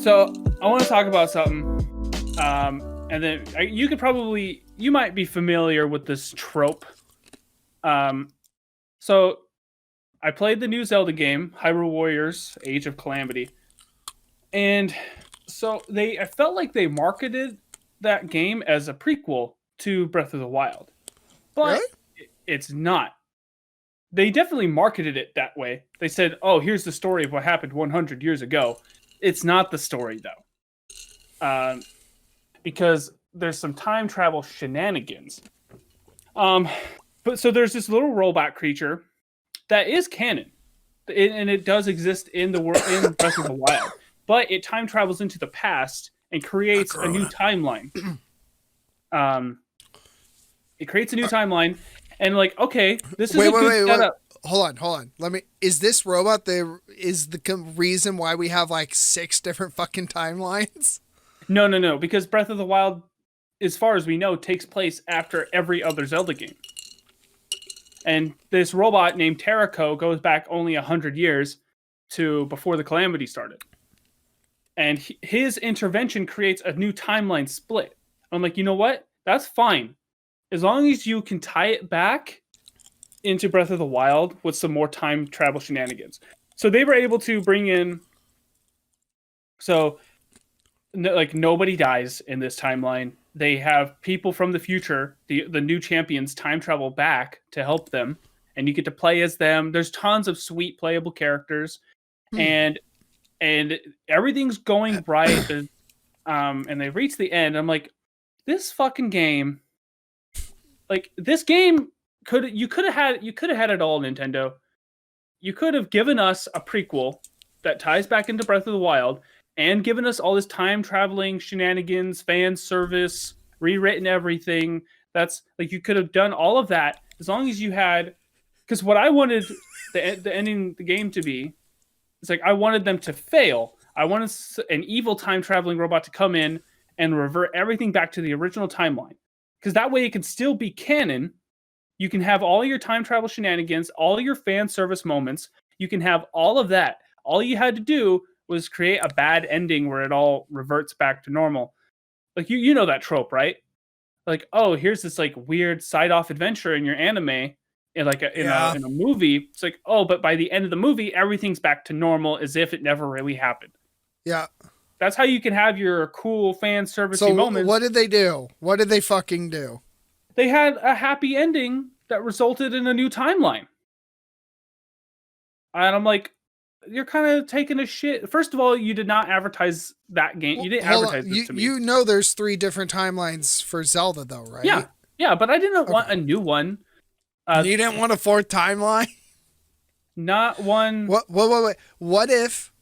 So I want to talk about something, and then you might be familiar with this trope. Um, so I played the new Zelda game, Hyrule Warriors: Age of Calamity, and I felt like they marketed that game as a prequel to Breath of the Wild, but Really? it's not. They definitely marketed it that way. They said, "Oh, here's the story of what happened 100 years ago." It's not the story though. Because there's some time travel shenanigans. Um, but so there's this little robot creature that is canon, and it does exist in the world in Breath of the Wild, but it time travels into the past and creates a new timeline. Um, it creates a new timeline, and like, okay, this is a good setup. Hold on. Is this robot the reason why we have like 6 different fucking timelines? No, because Breath of the Wild, as far as we know, takes place after every other Zelda game. And this robot named Terraco goes back only 100 years to before the Calamity started. And his intervention creates a new timeline split. I'm like, you know what? That's fine. As long as you can tie it back into Breath of the Wild with some more time travel shenanigans. So they were able to bring in... nobody dies in this timeline. They have people from the future, the new champions, time travel back to help them, and you get to play as them. There's tons of sweet playable characters, and everything's going right. And they reach the end. I'm like, this fucking game, you could have had it all, Nintendo. You could have given us a prequel that ties back into Breath of the Wild, and given us all this time traveling shenanigans, fan service, rewritten everything. That's like, you could have done all of that as long as you had. Because what I wanted the ending of the game to be, it's like I wanted them to fail. I wanted an evil time traveling robot to come in and revert everything back to the original timeline. Because that way it can still be canon. You can have all your time travel shenanigans, all your fan service moments. You can have all of that. All you had to do was create a bad ending where it all reverts back to normal. Like, you know that trope, right? Like, oh, here's this like weird side off adventure in your anime in a movie. It's like, oh, but by the end of the movie, everything's back to normal as if it never really happened. Yeah. That's how you can have your cool fan servicey moments. What did they do? What did they fucking do? They had a happy ending that resulted in a new timeline. And I'm like, you're kind of taking a shit. First of all, you did not advertise that game. You didn't advertise this to me. You know there's 3 different timelines for Zelda, though, right? Yeah, but I didn't want a new one. You didn't want a 4th timeline? Not one. What if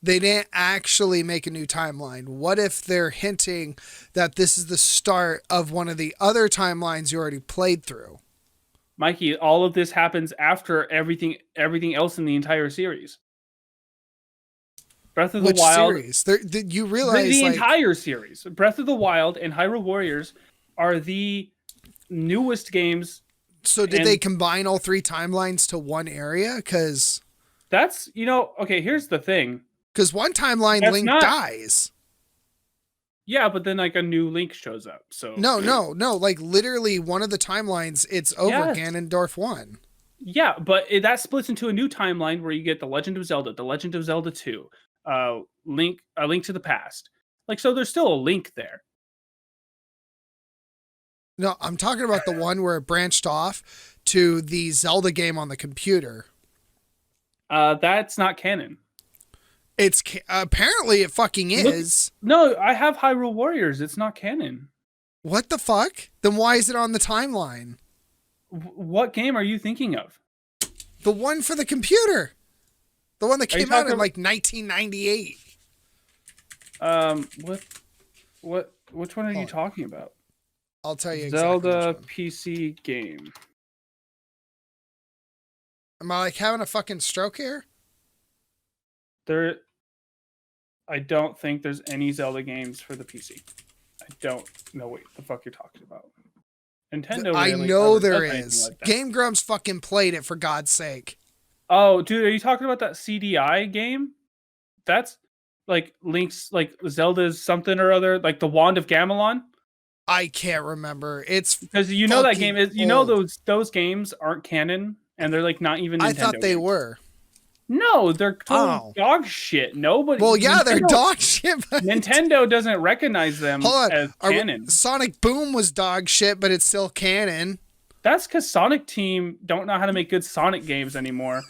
they didn't actually make a new timeline? What if they're hinting that this is the start of one of the other timelines you already played through? Mikey, all of this happens after everything else in the entire series. Breath of the Wild. Which series? You realize the entire series. Breath of the Wild and Hyrule Warriors are the newest games. So did they combine all 3 timelines to one area? Because that's, okay, here's the thing. Because one timeline, Link dies. Yeah, but then like a new Link shows up. So no. Like literally one of the timelines, it's over Ganondorf 1. Yeah, but that splits into a new timeline where you get The Legend of Zelda, The Legend of Zelda 2, A Link to the Past. Like, so there's still a Link there. No, I'm talking about the one where it branched off to the Zelda game on the computer. That's not canon. It's apparently it fucking is. No, I have Hyrule Warriors. It's not canon. What the fuck? Then why is it on the timeline? What game are you thinking of? The one for the computer. The one that came out in like 1998. Which one are you talking about? I'll tell you Zelda exactly. PC game. Am I like having a fucking stroke here? I don't think there's any Zelda games for the PC. I don't know what the fuck you're talking about. Nintendo. I know there is. Like Game Grumps fucking played it, for God's sake. Oh, dude, are you talking about that CDI game? That's like Link's like Zelda's something or other, like the Wand of Gamelon? I can't remember. It's Because you know that fucking game is old. those games aren't canon and they're like not even I Nintendo thought they games. were. No, they're total Oh. dog shit. Nobody. Well, yeah, they're dog shit. But Nintendo doesn't recognize them hold as on. canon. Sonic Boom was dog shit, but it's still canon. That's because Sonic Team don't know how to make good Sonic games anymore.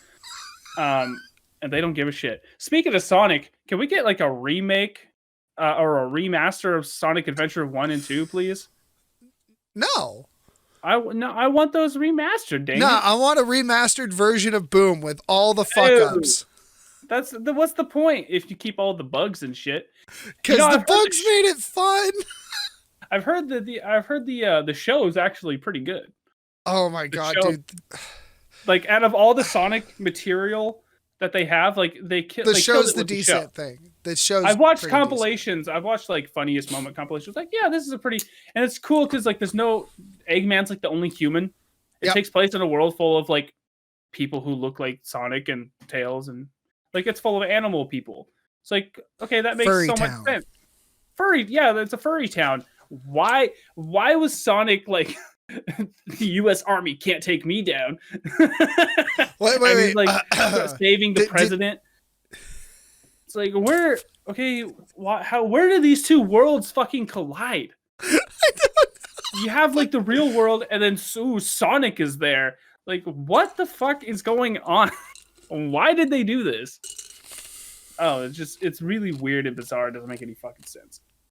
And they don't give a shit. Speaking of Sonic, can we get like a remake or a remaster of Sonic Adventure 1 and 2, please? No. I want those remastered, dang No, it. I want a remastered version of Boom with all the fuck ups. What's the point if you keep all the bugs and shit? Because the bugs made it fun. I've heard that the show is actually pretty good. Oh my god, dude! Like out of all the Sonic material that they have, like the show's the decent thing. The show's. I've watched compilations. Decent. I've watched like funniest moment compilations. Like, yeah, this is a pretty, and it's cool because like there's no Eggman's like the only human. It takes place in a world full of like people who look like Sonic and Tails, and like it's full of animal people. It's like, okay, that makes furry so town. Much sense. Furry, yeah, that's a furry town. Why was Sonic like? The U.S. Army can't take me down. wait. Like saving the president. It's like where? Okay, where do these two worlds fucking collide? You have like the real world, and then Sonic is there. Like, what the fuck is going on? Why did they do this? Oh, it's really weird and bizarre. It doesn't make any fucking sense.